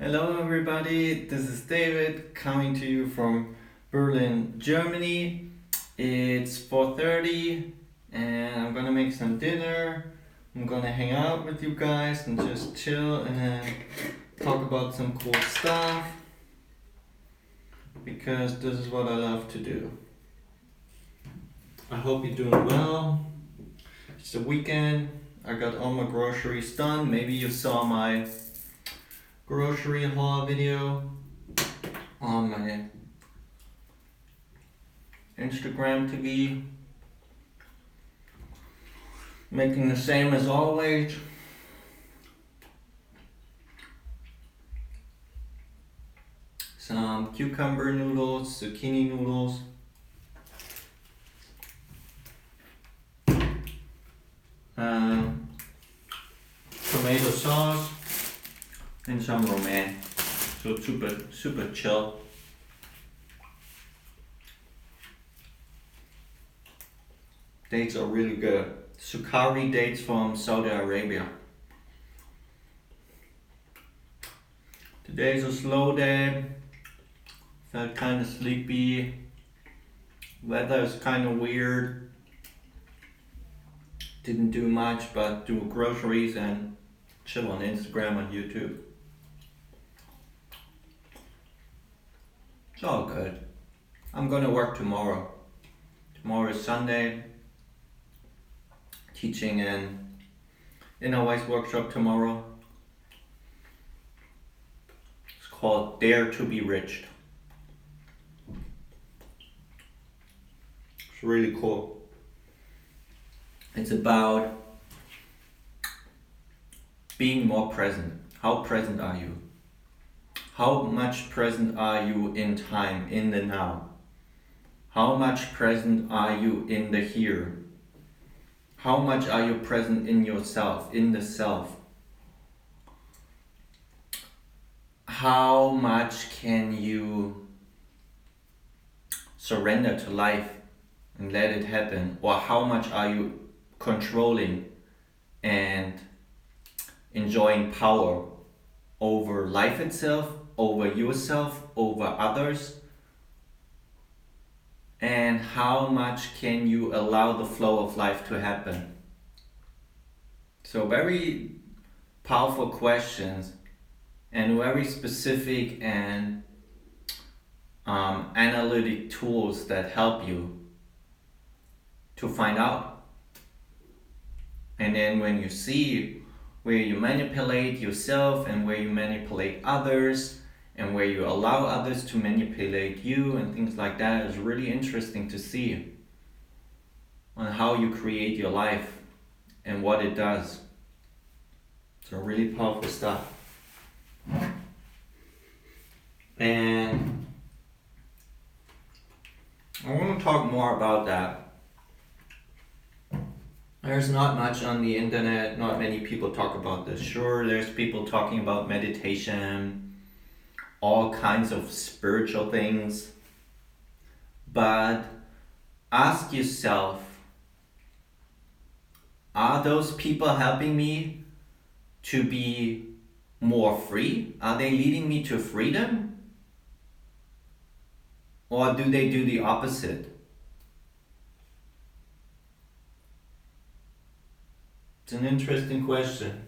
Hello everybody, this is David coming to you from Berlin, Germany. It's 4:30 and I'm gonna make some dinner. I'm gonna hang out with you guys and just chill and talk about some cool stuff because this is what I love to do. I hope you're doing well. It's the weekend. I got all my groceries done. Maybe you saw my grocery haul video on my Instagram TV. Making the same as always. Some cucumber noodles, zucchini noodles. Tomato sauce and some romaine. So super chill. Dates are really good. Sukari dates from Saudi Arabia. Today's a slow day. Felt kind of sleepy. Weather is kind of weird. Didn't do much but do groceries and chill on Instagram and YouTube. It's all good. I'm gonna work tomorrow. Tomorrow is Sunday. Teaching an inner voice workshop tomorrow. It's called Dare to be Rich. It's really cool. It's about being more present. How present are you? How much present are you in time, in the now? How much present are you in the here? How much are you present in yourself, in the self? How much can you surrender to life and let it happen? Or how much are you controlling and enjoying power over life itself, over yourself, over others? And how much can you allow the flow of life to happen? So very powerful questions and very specific and analytic tools that help you to find out. And then when you see where you manipulate yourself and where you manipulate others and where you allow others to manipulate you and things like that, is really interesting to see on how you create your life and what it does. So really powerful stuff. And I want to talk more about that. There's not much on the internet, not many people talk about this. Sure, there's people talking about meditation, all kinds of spiritual things, but ask yourself, are those people helping me to be more free? Are they leading me to freedom? Or do they do the opposite? It's an interesting question.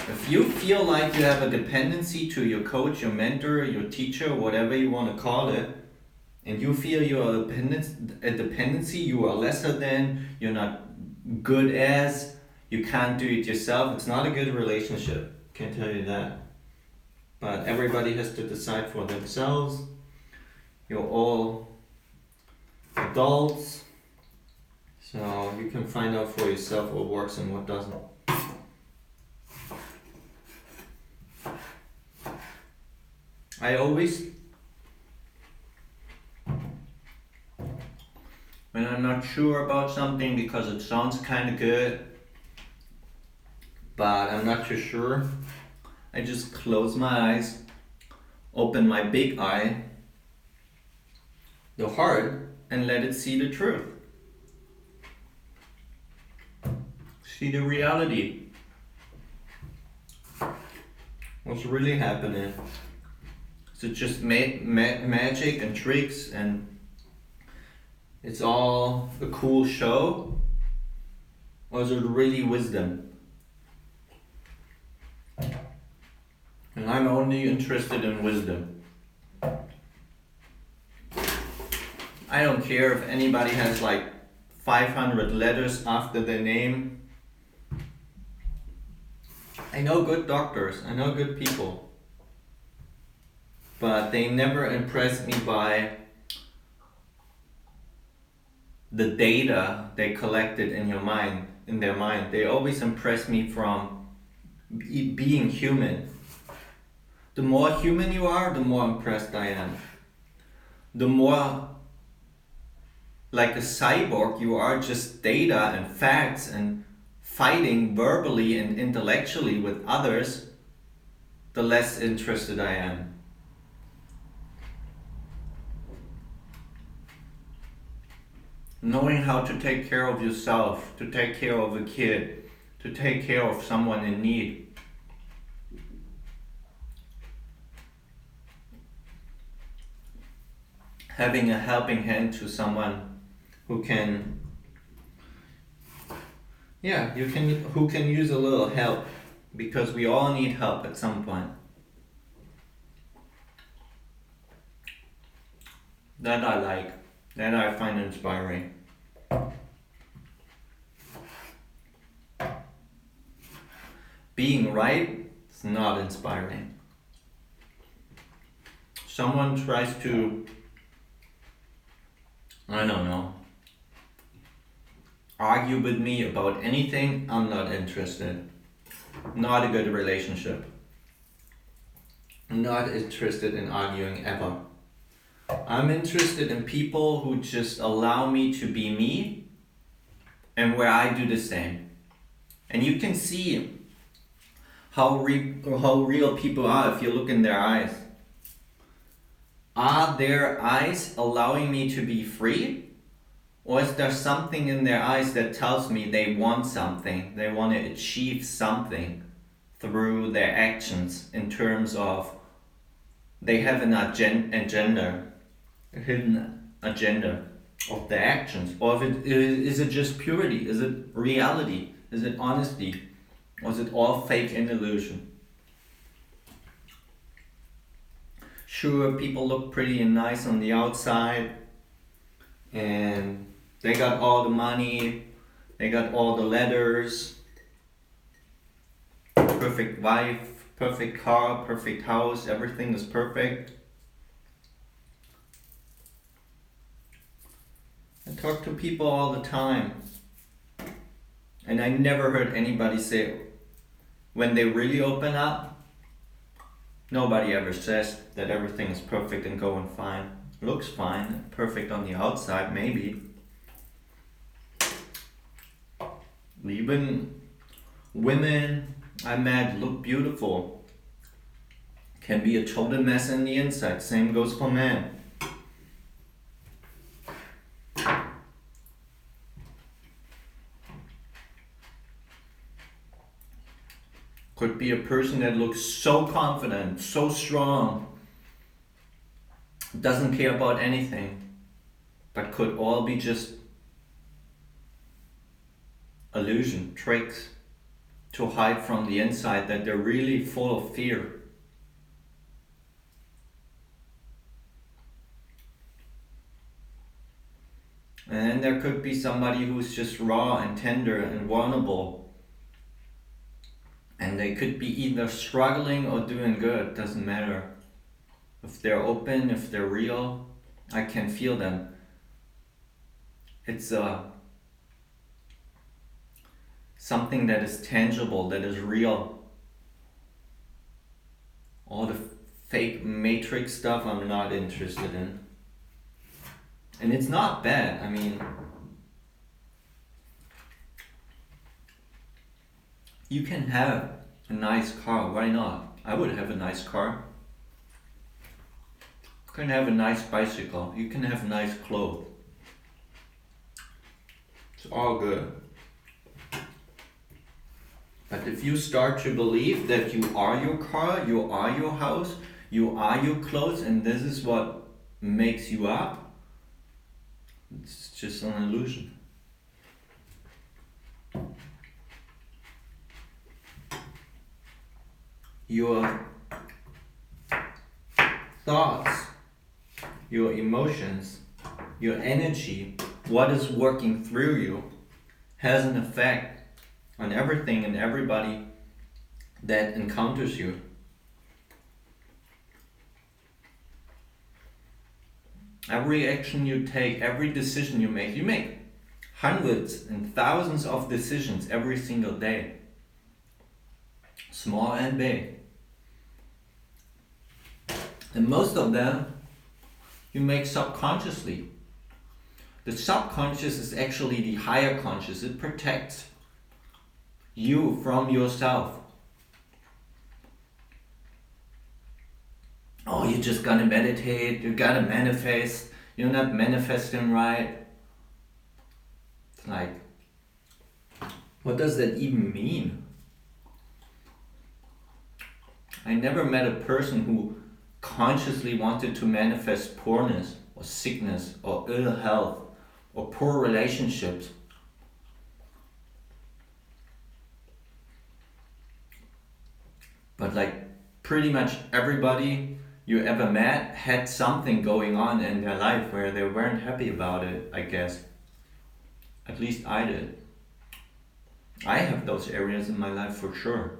If you feel like you have a dependency to your coach, your mentor, your teacher, whatever you want to call it, and you feel you're a dependency, you are lesser than, you're not good as, you can't do it yourself, it's not a good relationship. Can't tell you that. But everybody has to decide for themselves. You're all adults, so you can find out for yourself what works and what doesn't. I always, when I'm not sure about something because it sounds kind of good, but I'm not too sure, I just close my eyes, open my big eye, the heart, and let it see the truth. See the reality. What's really happening? Is it just magic and tricks and it's all a cool show? Or is it really wisdom? And I'm only interested in wisdom. I don't care if anybody has like 500 letters after their name. I know good doctors, I know good people. But they never impressed me by the data they collected in their mind. They always impressed me from being human. The more human you are, the more impressed I am. The more like a cyborg you are, just data and facts and fighting verbally and intellectually with others, the less interested I am. Knowing how to take care of yourself, to take care of a kid, to take care of someone in need. Having a helping hand to someone who can use a little help, because we all need help at some point. That I like, that I find inspiring. Being right is not inspiring. Someone tries to, I don't know, argue with me about anything, I'm not interested. Not a good relationship. Not interested in arguing ever. I'm interested in people who just allow me to be me and where I do the same. And you can see how real people are if you look in their eyes. Are their eyes allowing me to be free? Or is there something in their eyes that tells me they want something, they want to achieve something through their actions, in terms of they have an agenda, a hidden agenda of their actions? Or is it just purity? Is it reality? Is it honesty? Or is it all fake and illusion? Sure, people look pretty and nice on the outside, and they got all the money, they got all the letters, perfect wife, perfect car, perfect house, everything is perfect. I talk to people all the time, and I never heard anybody say, when they really open up, nobody ever says that everything is perfect and going fine. Looks fine, perfect on the outside, maybe. Even women I met look beautiful. Can be a total mess in the inside. Same goes for men. Could be a person that looks so confident, so strong, doesn't care about anything, but could all be just illusion, tricks, to hide from the inside that they're really full of fear. And then there could be somebody who's just raw and tender and vulnerable. And they could be either struggling or doing good, doesn't matter. If they're open, if they're real, I can feel them. It's something that is tangible, that is real. All the fake matrix stuff I'm not interested in. And it's not bad, I mean, you can have a nice car, why not? I would have a nice car. You can have a nice bicycle, you can have nice clothes. It's all good. But if you start to believe that you are your car, you are your house, you are your clothes, and this is what makes you up, it's just an illusion. Your thoughts, your emotions, your energy, what is working through you, has an effect on everything and everybody that encounters you. Every action you take, every decision you make hundreds and thousands of decisions every single day, small and big. And most of them you make subconsciously. The subconscious is actually the higher conscious. It protects you from yourself. Oh, you just gotta meditate, you gotta manifest, you're not manifesting right. It's like, what does that even mean? I never met a person who consciously wanted to manifest poorness or sickness or ill health or poor relationships. But like pretty much everybody you ever met had something going on in their life where they weren't happy about it, I guess. At least I did. I have those areas in my life for sure.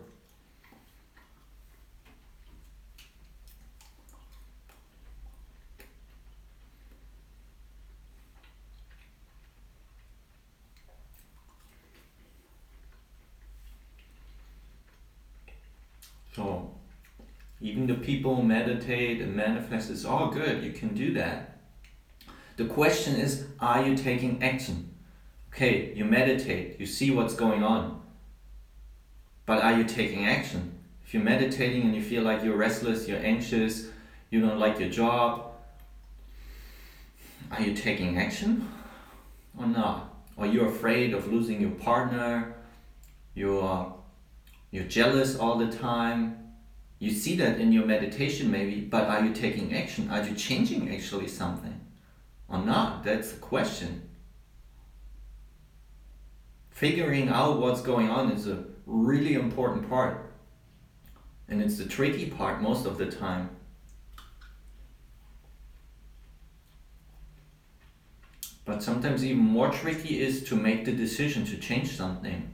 So, even the people who meditate and manifest, it's all good, you can do that. The question is, are you taking action? Okay, you meditate, you see what's going on, but are you taking action? If you're meditating and you feel like you're restless, you're anxious, you don't like your job, are you taking action or not? Or you're afraid of losing your partner, you're jealous all the time. You see that in your meditation maybe, but are you taking action? Are you changing actually something or not? That's the question. Figuring out what's going on is a really important part. And it's the tricky part most of the time. But sometimes even more tricky is to make the decision to change something.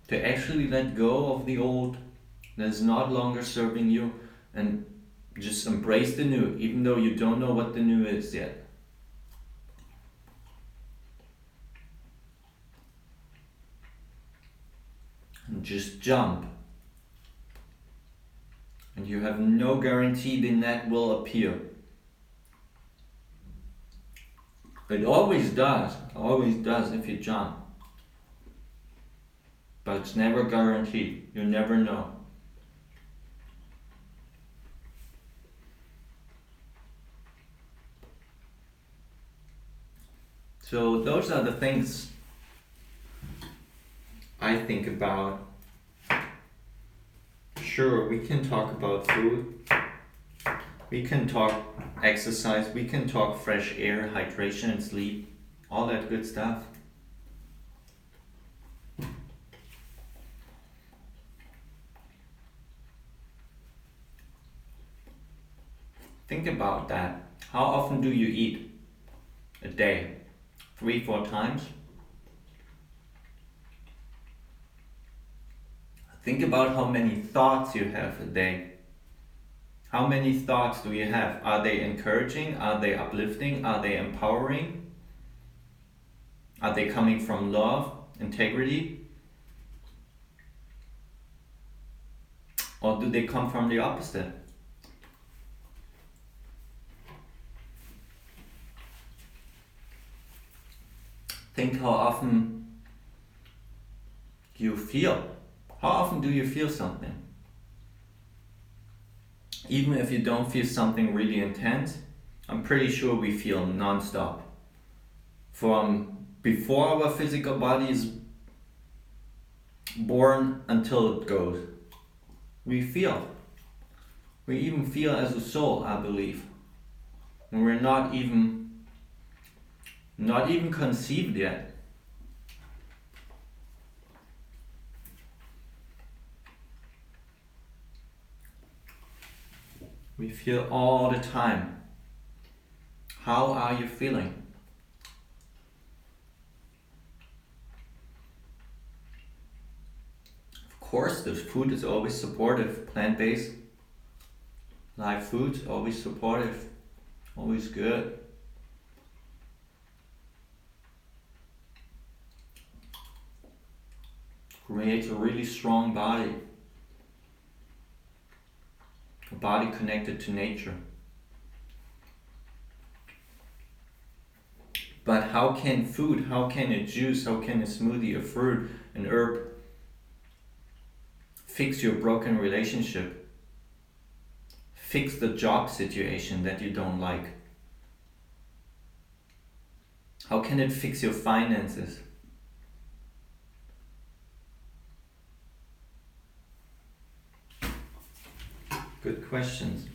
To actually let go of the old that is not longer serving you and just embrace the new, even though you don't know what the new is yet. And just jump. And you have no guarantee the net will appear. It always does if you jump. But it's never guaranteed. You never know. So those are the things I think about. Sure, we can talk about food. We can talk exercise. We can talk fresh air, hydration and sleep. All that good stuff. Think about that. How often do you eat a day? 3-4 times? Think about how many thoughts you have a day. How many thoughts do you have? Are they encouraging? Are they uplifting? Are they empowering? Are they coming from love, integrity? Or do they come from the opposite? Think how often you feel. How often do you feel something? Even if you don't feel something really intense, I'm pretty sure we feel non-stop. From before our physical body is born until it goes. We feel. We even feel as a soul, I believe. And we're not even conceived yet. We feel all the time. How are you feeling? Of course, the food is always supportive, plant-based. Live food, always supportive, always good. Creates a really strong body. A body connected to nature. But how can food, how can a juice, how can a smoothie, a fruit, an herb fix your broken relationship? Fix the job situation that you don't like? How can it fix your finances? Good questions.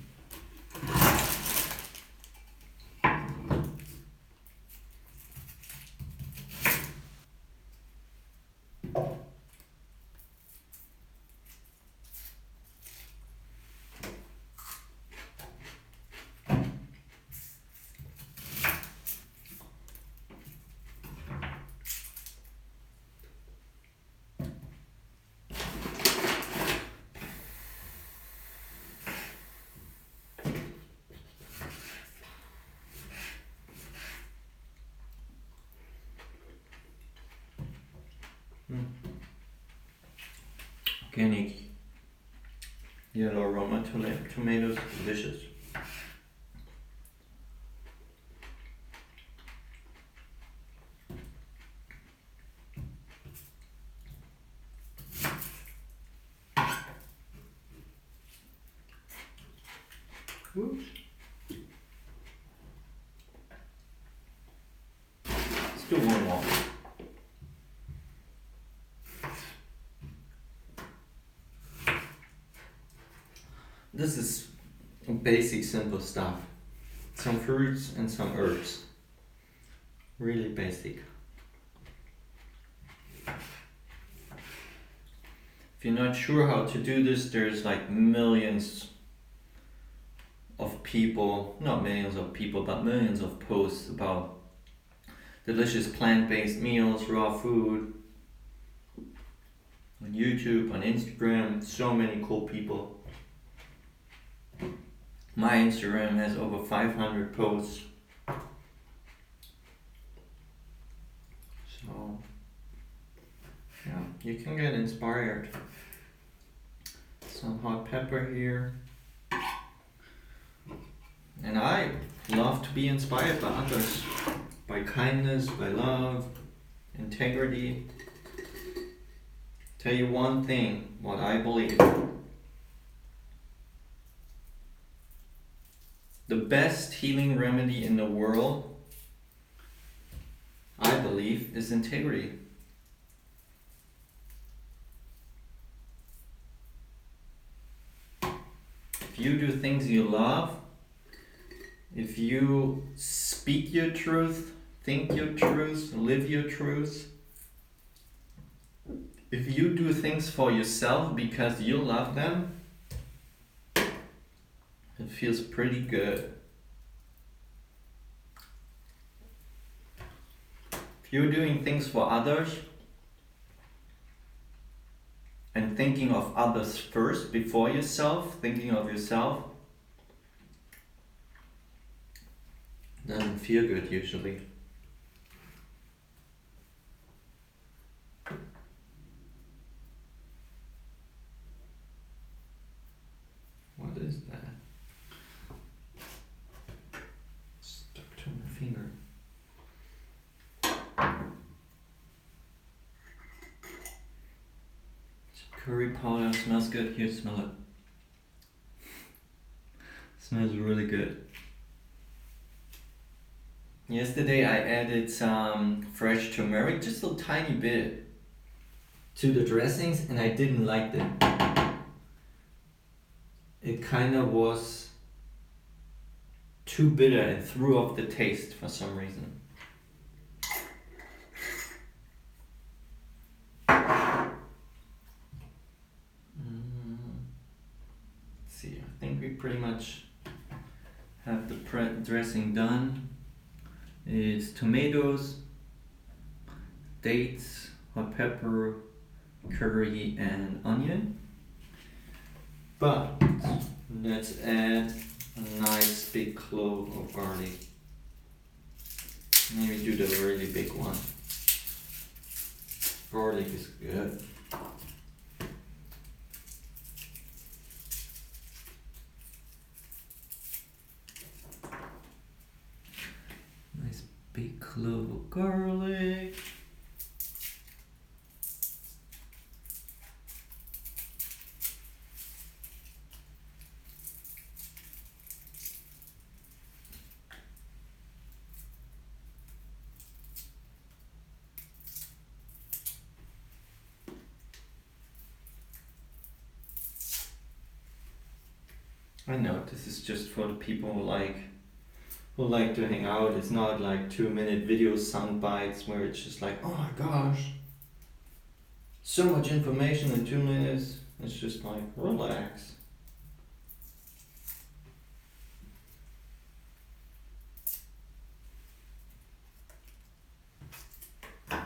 Organic yellow aroma tomatoes, delicious. Oops. Let's do one more. This is basic, simple stuff. Some fruits and some herbs. Really basic. If you're not sure how to do this, there's like millions of people, not millions of people, but millions of posts about delicious plant-based meals, raw food. On YouTube, on Instagram, so many cool people. My Instagram has over 500 posts. So, yeah, you can get inspired. Some hot pepper here. And I love to be inspired by others. By kindness, by love, integrity. Tell you one thing, what I believe. The best healing remedy in the world, I believe, is integrity. If you do things you love, if you speak your truth, think your truth, live your truth, if you do things for yourself because you love them, it feels pretty good. If you're doing things for others and thinking of others first before yourself, thinking of yourself, it doesn't feel good usually. What is that? Stuck to my finger. Curry powder, smells good. Here, smell it. Smells really good. Yesterday I added some fresh turmeric, just a tiny bit. to the dressings, and I didn't like them. It kind of was too bitter and threw off the taste for some reason. Let's see, I think we pretty much have the dressing done. It's tomatoes, dates, hot pepper, curry, and onion. But let's add a nice big clove of garlic. Maybe do the really big one. Garlic is good. Nice big clove of garlic. I know this is just for the people who like to hang out. It's not like 2-minute video sound bites where it's just like, oh my gosh, so much information in 2 minutes. It's just like, relax. It's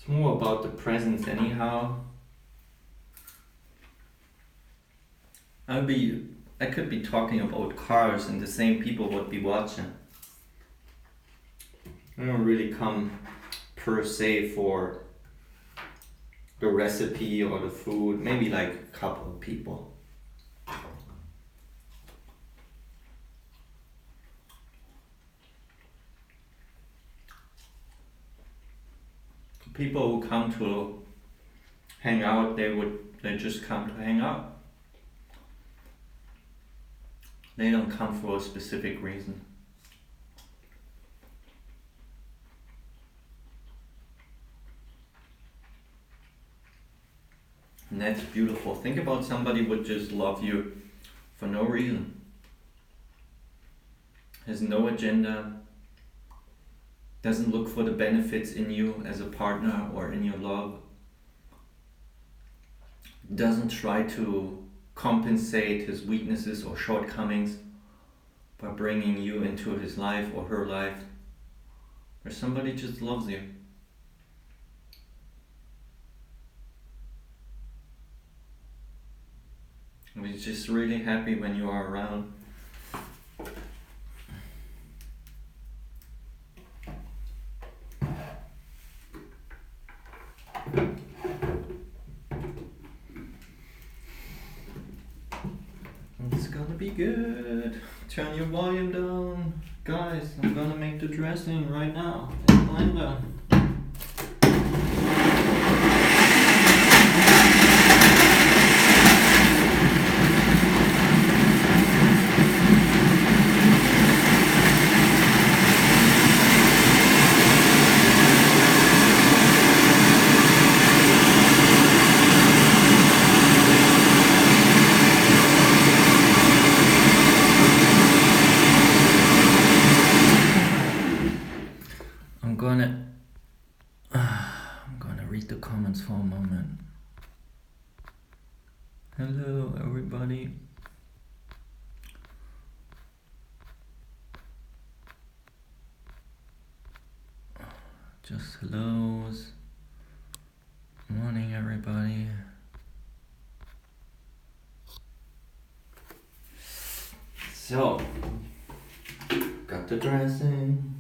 more about the presence anyhow. I could be talking about cars and the same people would be watching. I don't really come per se for the recipe or the food, maybe like a couple of people. People who come to hang out, they just come to hang out. They don't come for a specific reason. And that's beautiful. Think about somebody who would just love you for no reason. Has no agenda. Doesn't look for the benefits in you as a partner or in your love. Doesn't try to compensate his weaknesses or shortcomings by bringing you into his life or her life, where somebody just loves you. And he's just really happy when you are around. It's gonna be good. Turn your volume down. Guys, I'm gonna make the dressing right now in the blender. I'm gonna read the comments for a moment. Hello everybody. Just hellos. Morning everybody. So, got the dressing.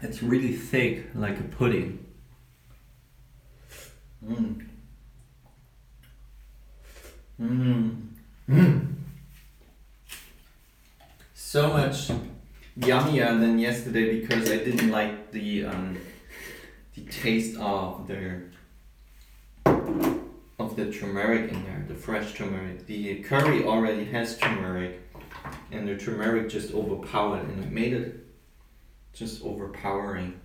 It's really thick, like a pudding. So much yummier than yesterday because I didn't like the taste of the turmeric in there, the fresh turmeric. The curry already has turmeric, and the turmeric just overpowered, and it made it just overpowering.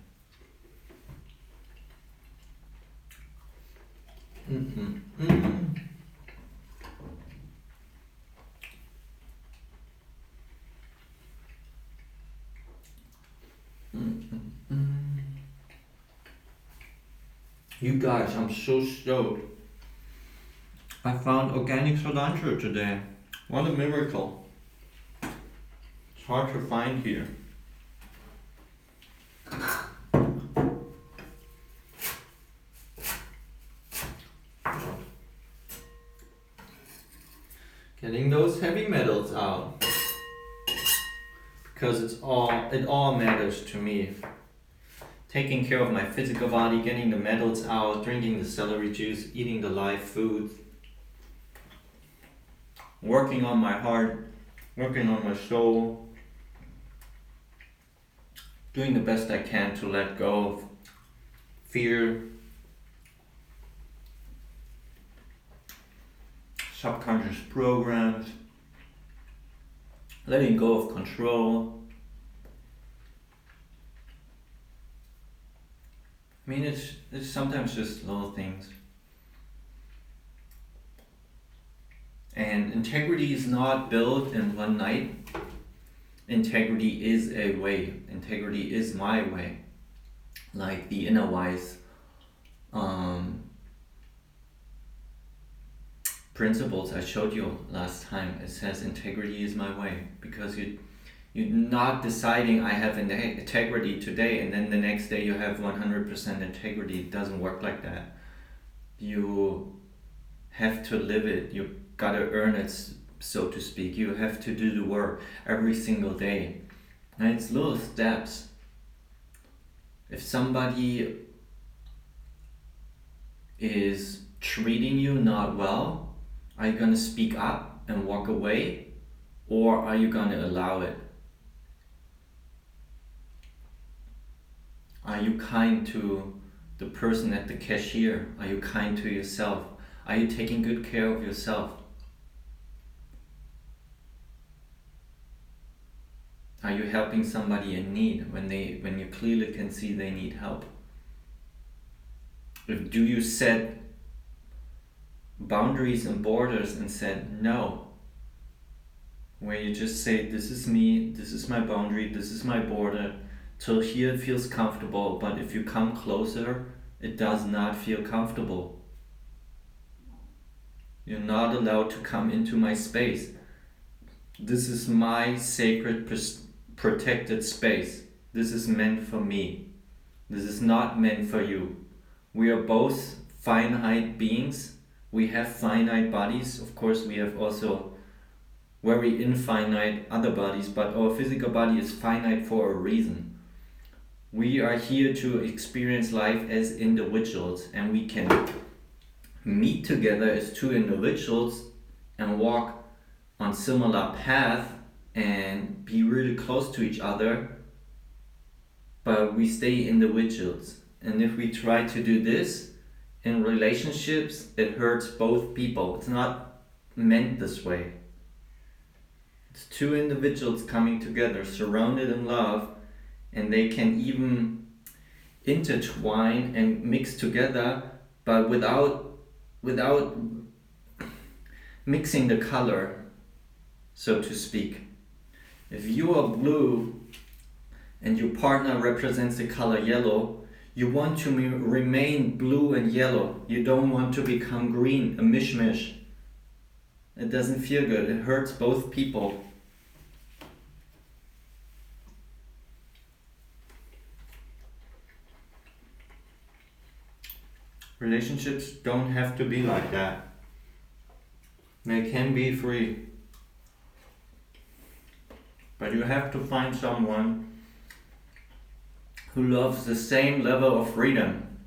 You guys, I'm so stoked. I found organic cilantro today. What a miracle. It's hard to find here. Getting those heavy metals out. Because it all matters to me. Taking care of my physical body, getting the metals out, drinking the celery juice, eating the live food, working on my heart, working on my soul, doing the best I can to let go of fear, subconscious programs, letting go of control. I mean, it's sometimes just little things. And integrity is not built in one night. Integrity is a way. Integrity is my way. Like the inner wise principles I showed you last time. It says integrity is my way, because you're not deciding I have integrity today and then the next day you have 100% integrity. It doesn't work like that. You have to live it. You gotta earn it, so to speak. You have to do the work every single day. And it's little steps. If somebody is treating you not well, are you gonna speak up and walk away, or are you gonna allow it? Are you kind to the person at the cashier? Are you kind to yourself? Are you taking good care of yourself? Are you helping somebody in need when you clearly can see they need help? Do you set boundaries and borders and said no? Where you just say, this is me, this is my boundary, this is my border. Till here it feels comfortable, but if you come closer, it does not feel comfortable. You're not allowed to come into my space. This is my sacred protected space. This is meant for me. This is not meant for you. We are both finite beings. We have finite bodies. Of course, we have also very infinite other bodies, but our physical body is finite for a reason. We are here to experience life as individuals, and we can meet together as two individuals and walk on similar path and be really close to each other, but we stay individuals. And if we try to do this in relationships, it hurts both people. It's not meant this way. It's two individuals coming together, surrounded in love, and they can even intertwine and mix together, but without mixing the color, so to speak. If you are blue and your partner represents the color yellow, you want to remain blue and yellow. You don't want to become green, a mishmash. It doesn't feel good. It hurts both people. Relationships don't have to be like that. They can be free. But you have to find someone who loves the same level of freedom.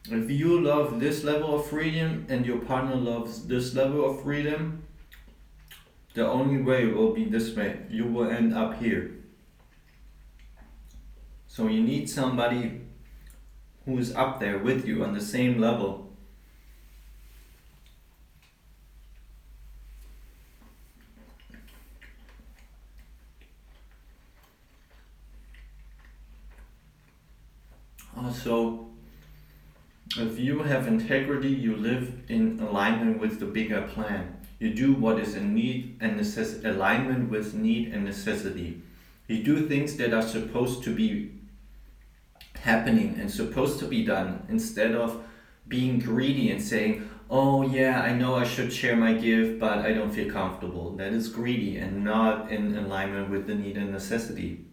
If you love this level of freedom and your partner loves this level of freedom, the only way will be this way. You will end up here. So you need somebody who is up there with you on the same level. So if you have integrity, you live in alignment with the bigger plan. You do what is in need and alignment with need and necessity. You do things that are supposed to be happening and supposed to be done, instead of being greedy and saying, oh yeah, I know I should share my gift, but I don't feel comfortable. That is greedy and not in alignment with the need and necessity.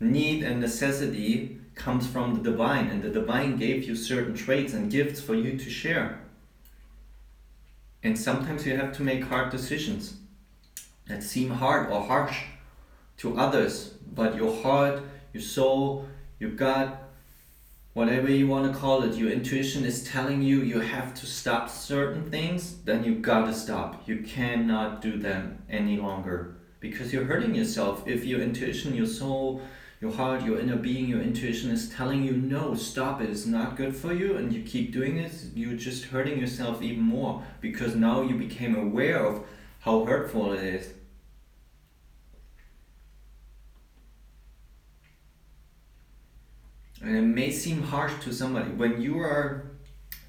Need and necessity comes from the divine, and the divine gave you certain traits and gifts for you to share. And sometimes you have to make hard decisions that seem hard or harsh to others, but your heart, your soul, your gut, whatever you want to call it, your intuition is telling you you have to stop certain things, then you gotta stop. You cannot do them any longer because you're hurting yourself. If your intuition, your soul, your heart, your inner being, your intuition is telling you no, stop it, it's not good for you, and you keep doing it, you're just hurting yourself even more because now you became aware of how hurtful it is. And it may seem harsh to somebody. When you are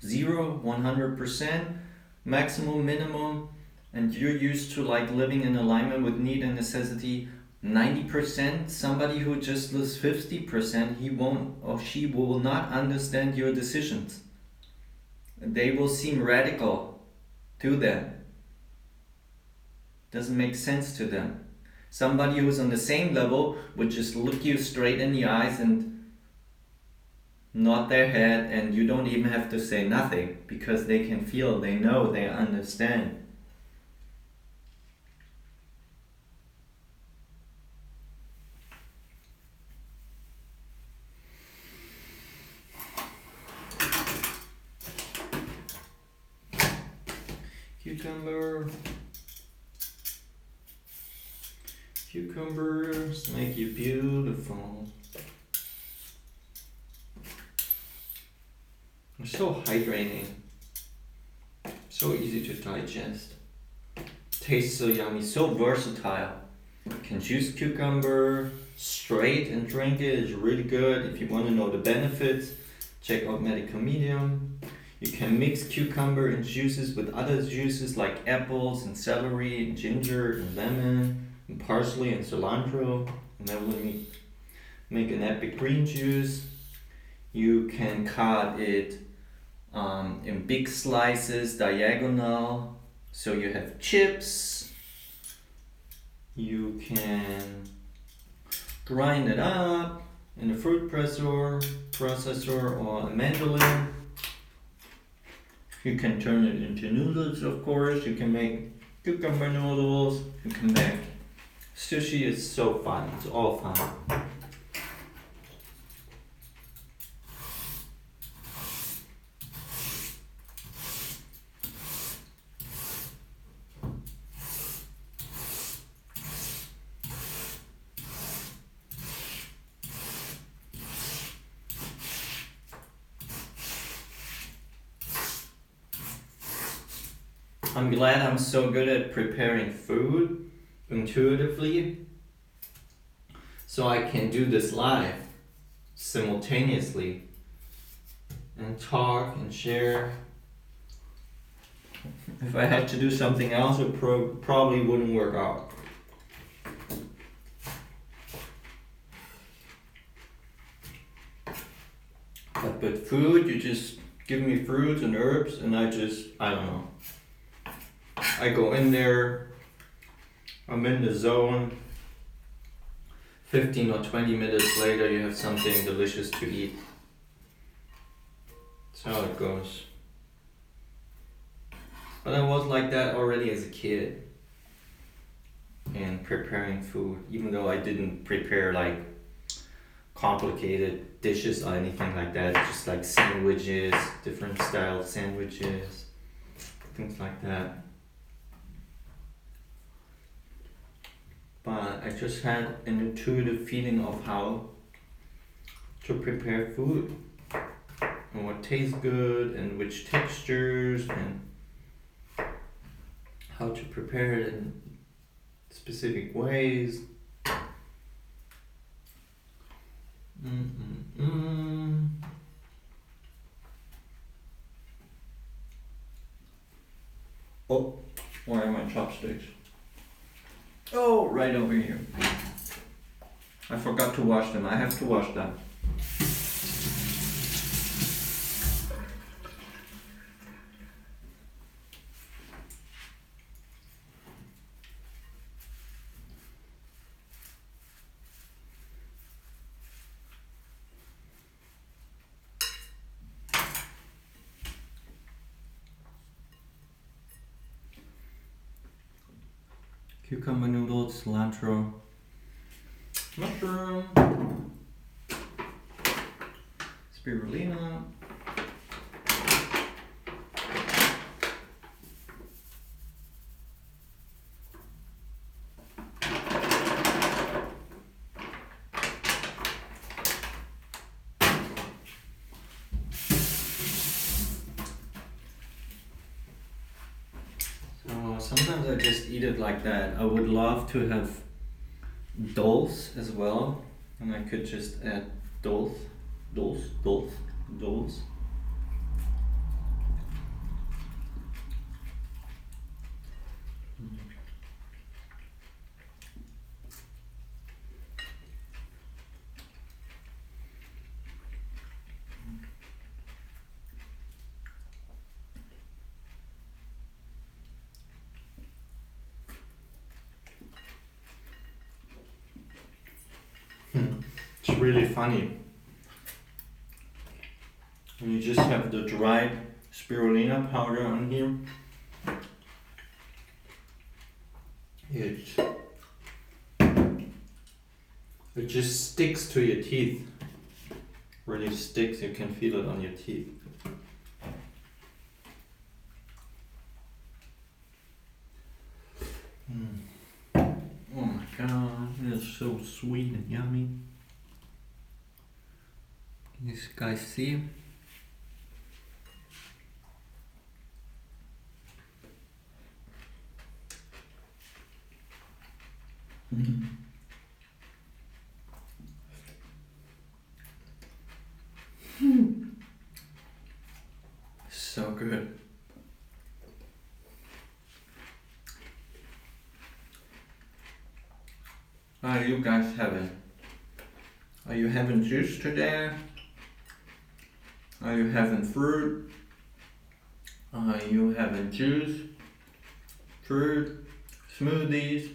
0, 100%, maximum, minimum, and you're used to like living in alignment with need and necessity, 90%, somebody who just lives 50%, he won't or she will not understand your decisions. They will seem radical to them. Doesn't make sense to them. Somebody who's on the same level would just look you straight in the eyes and nod their head, and you don't even have to say nothing because they can feel, they know, they understand. Cucumbers make you beautiful. They're so hydrating, so easy to digest, tastes so yummy, so versatile. You can juice cucumber straight and drink it, it's really good. If you want to know the benefits, check out Medical Medium. You can mix cucumber and juices with other juices like apples and celery and ginger and lemon and parsley and cilantro, and that will make an epic green juice. You can cut it in big slices, diagonal, so you have chips. You can grind it up in a fruit processor or a mandolin. You can turn it into noodles, of course. You can make cucumber noodles. You can make sushi. It's so fun. It's all fun. I'm glad I'm so good at preparing food intuitively, so I can do this live simultaneously and talk and share. If I had to do something else, it probably wouldn't work out. But with food, you just give me fruits and herbs and I don't know. I go in there, I'm in the zone. 15 or 20 minutes later, you have something delicious to eat. That's how it goes. But I was like that already as a kid in preparing food, even though I didn't prepare like complicated dishes or anything like that, just like sandwiches, different style sandwiches, things like that. But I just had an intuitive feeling of how to prepare food and what tastes good and which textures and how to prepare it in specific ways. Oh, where are my chopsticks? Oh, right over here. I forgot to wash them. I have to wash them. Cucumber noodles, cilantro, mushroom, spirulina. So sometimes I just eat it like that. I would love to have dulse as well, and I could just add dulse. It's really funny. You just have the dried spirulina powder on here. It just sticks to your teeth. Really sticks, you can feel it on your teeth. Oh my god, it's so sweet and yummy. Can you guys see? So good. Are you guys having? Are you having juice today? Are you having fruit? Are you having juice, fruit, smoothies,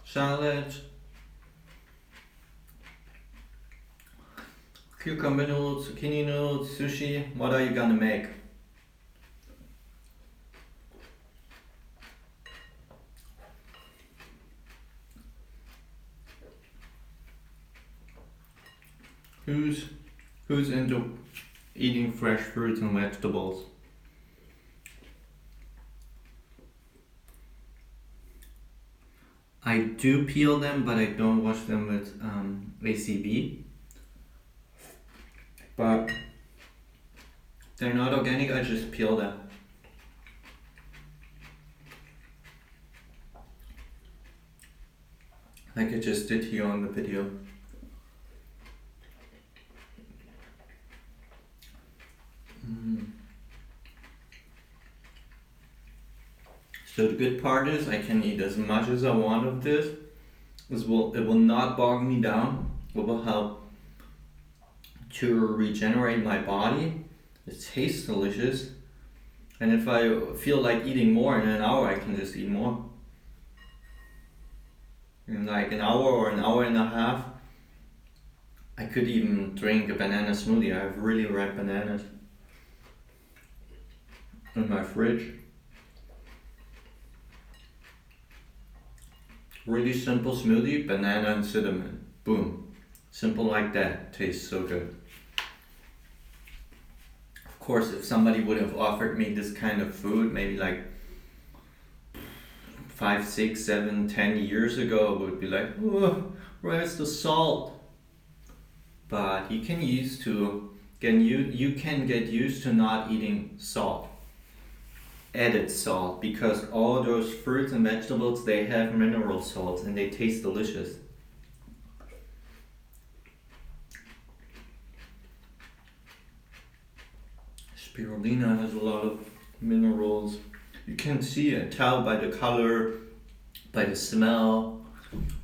salads, cucumber noodles, zucchini noodles, sushi? What are you gonna make? Who's into eating fresh fruits and vegetables? I do peel them, but I don't wash them with ACB. But they're not organic, I just peel them. Like I just did here on the video. So the good part is I can eat as much as I want of this. It will not bog me down. It will help to regenerate my body. It tastes delicious. And if I feel like eating more in an hour, I can just eat more. In like an hour or an hour and a half, I could even drink a banana smoothie. I have really ripe bananas in my fridge. Really simple smoothie, banana and cinnamon. Boom. Simple like that. Tastes so good. Of course, if somebody would have offered me this kind of food, maybe like 5, 6, 7, 10 years ago, it would be like, oh, where's the salt? But you can get used to not eating salt. Added salt, because all those fruits and vegetables, they have mineral salts and they taste delicious. Spirulina has a lot of minerals. You can see and tell by the color, by the smell,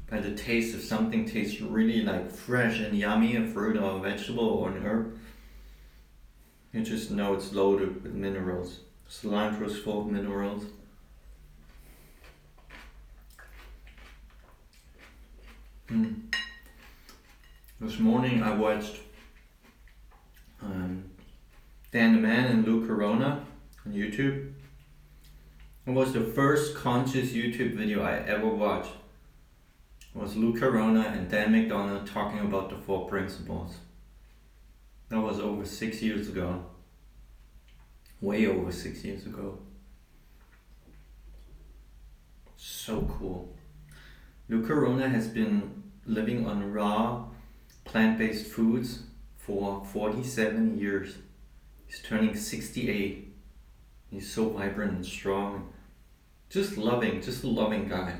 by the taste. If something tastes really like fresh and yummy, a fruit or a vegetable or an herb, you just know it's loaded with minerals. Cilantro is full of minerals. This morning I watched Dan the Man and Lou Corona on YouTube. It was the first conscious YouTube video I ever watched. It was Lou Corona and Dan McDonald talking about the 4 principles. That was over 6 years ago. Way over 6 years ago. So cool. Lou Corona has been living on raw, plant-based foods for 47 years. He's turning 68. He's so vibrant and strong. Just a loving guy.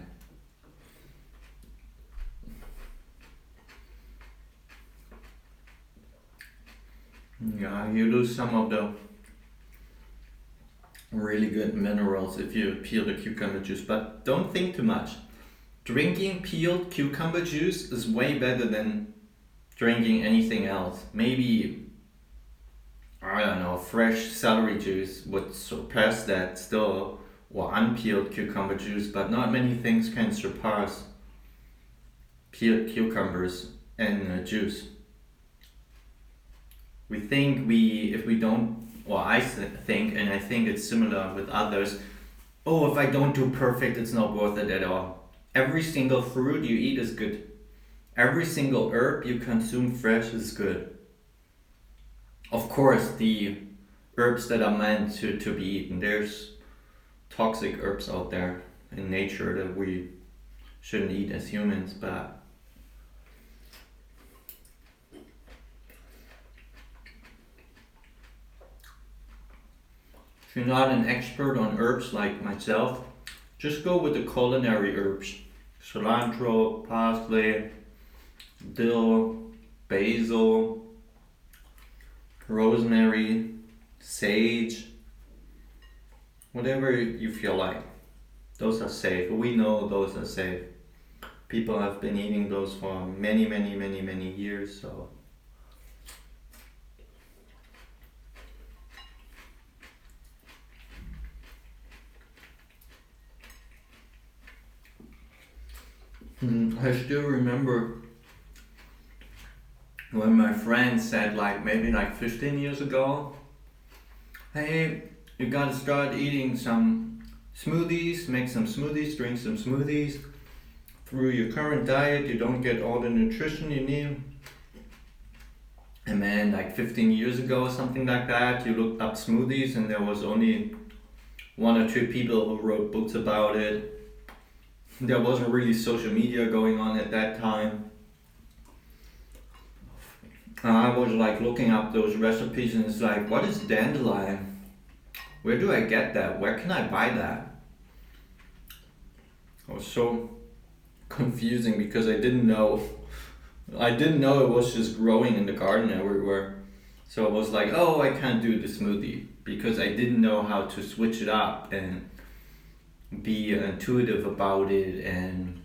Yeah, you lose some of the really good minerals if you peel the cucumber juice, but don't think too much. Drinking peeled cucumber juice is way better than drinking anything else. Maybe, I don't know, fresh celery juice would surpass that still, or unpeeled cucumber juice, but not many things can surpass peeled cucumbers and juice. We think if we don't, or I think, and I think it's similar with others, oh, if I don't do perfect, it's not worth it at all. Every single fruit you eat is good. Every single herb you consume fresh is good. Of course, the herbs that are meant to be eaten, there's toxic herbs out there in nature that we shouldn't eat as humans, but if you're not an expert on herbs like myself, just go with the culinary herbs. Cilantro, parsley, dill, basil, rosemary, sage, whatever you feel like. Those are safe. We know those are safe. People have been eating those for many years, so. I still remember when my friend said, maybe 15 years ago, hey, you gotta start eating some smoothies, make some smoothies, drink some smoothies. Through your current diet, you don't get all the nutrition you need. And then 15 years ago, something like that, you looked up smoothies and there was only 1 or 2 people who wrote books about it. There wasn't really social media going on at that time. I was looking up those recipes and it's what is dandelion? Where do I get that? Where can I buy that? It was so confusing because I didn't know it was just growing in the garden everywhere. So I was oh, I can't do the smoothie because I didn't know how to switch it up and be intuitive about it and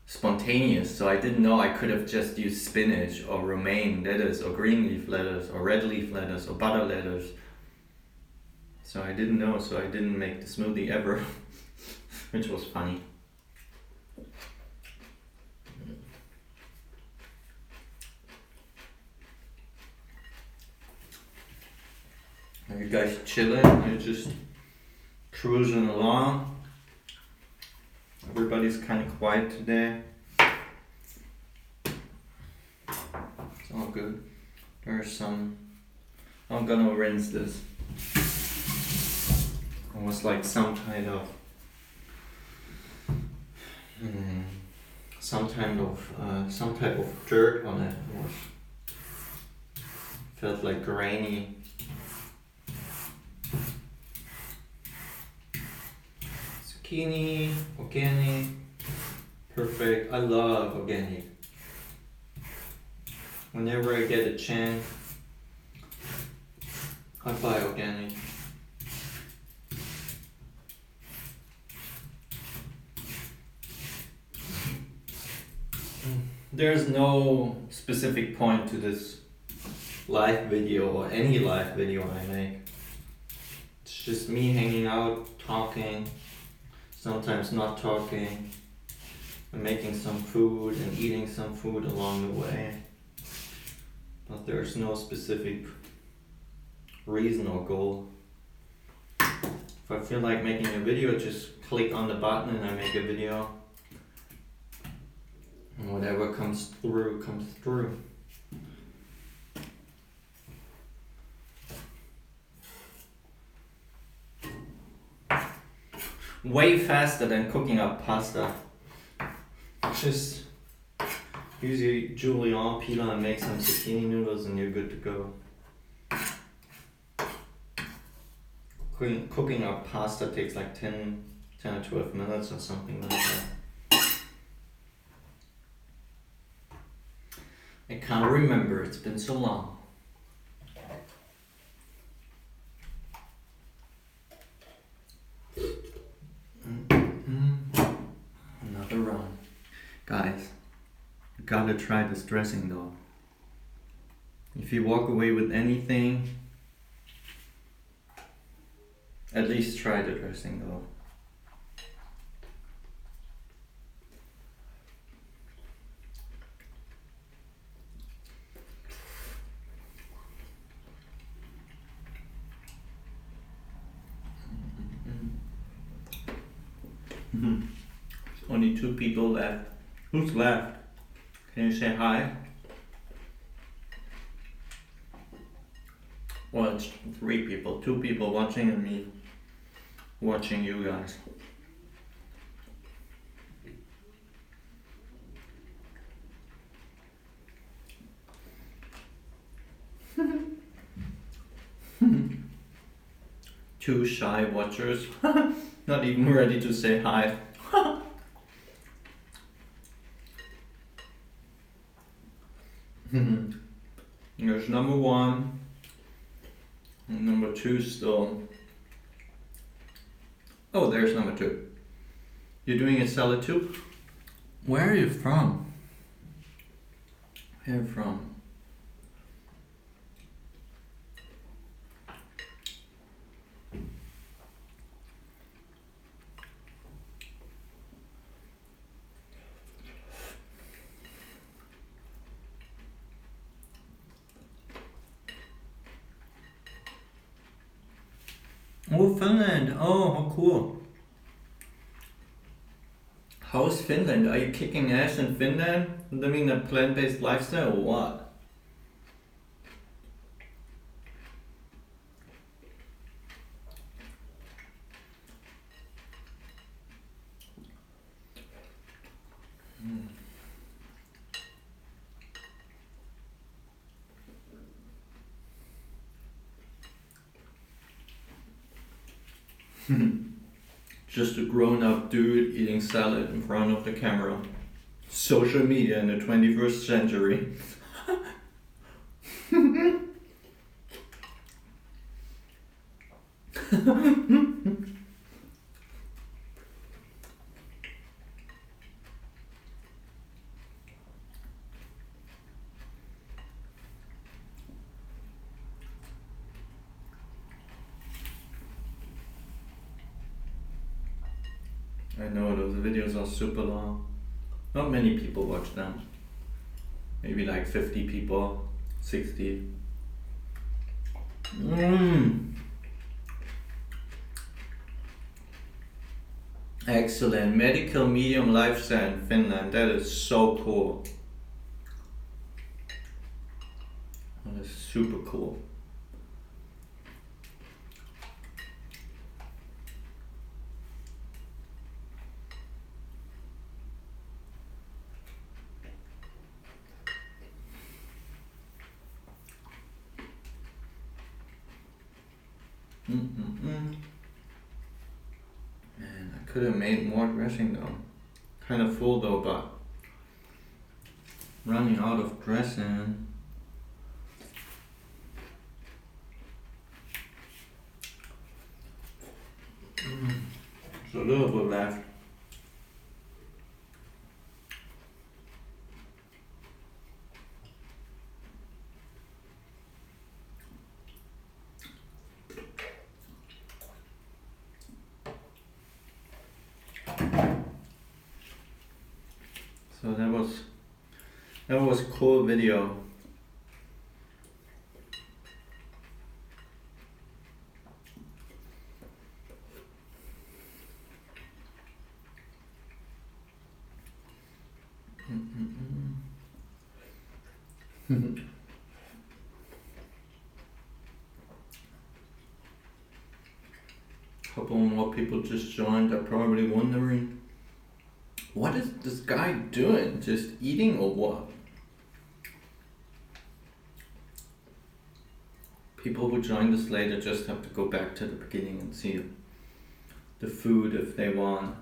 spontaneous. So I didn't know I could have just used spinach or romaine lettuce or green leaf lettuce or red leaf lettuce or butter lettuce. So I didn't know, so I didn't make the smoothie ever, which was funny. Are you guys chilling? Are you just cruising along? Everybody's kind of quiet today. It's all good. There's some. I'm gonna rinse this. Almost some kind of some type of dirt on it. Felt grainy. Zucchini, organic, perfect. I love organic. Whenever I get a chance, I buy organic. there's no specific point to this live video or any live video I make. It's just me hanging out, talking, sometimes not talking, and making some food and eating some food along the way. But there's no specific reason or goal. If I feel like making a video, just click on the button and I make a video. And whatever comes through, comes through. Way faster than cooking up pasta. Just use your julienne peeler and make some zucchini noodles and you're good to go. Cooking up pasta takes like 10 or 12 minutes or something like that. I can't remember, it's been so long. Another run. Guys, you gotta try this dressing though. If you walk away with anything, at least try the dressing though. Only 2 people left. Who's left? Can you say hi? Well, it's 3 people. 2 people watching and me watching you guys. Two shy watchers. Not even ready to say hi. There's number 1 and number 2 still. Oh, there's number 2. You're doing a salad too? Where are you from? Where are you from? Oh, Finland. Oh, how cool. How's Finland? Are you kicking ass in Finland? Living a plant-based lifestyle or what? Just a grown-up dude eating salad in front of the camera. Social media in the 21st century. I know those videos are super long. Not many people watch them. Maybe like 50 people, 60. Excellent. Medical medium lifestyle in Finland. That is so cool. That is super cool. Man, I could have made more dressing though. Kind of full though, but running out of dressing. There's a little bit left. That was a cool video. Couple more people just joined. Are probably wondering, what is this guy doing? Just eating or what? People who join this later just have to go back to the beginning and see the food if they want.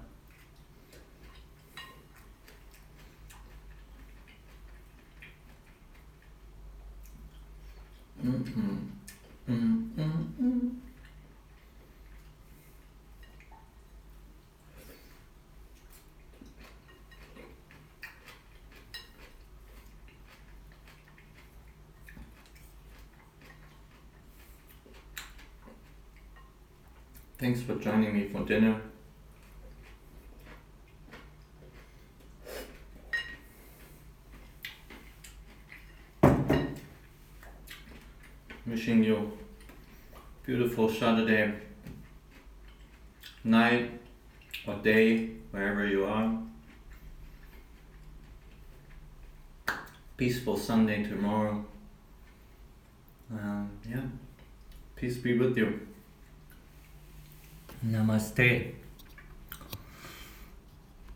Thanks for joining me for dinner. Wishing you beautiful Saturday night or day, wherever you are. Peaceful Sunday tomorrow. Yeah, peace be with you. Namaste.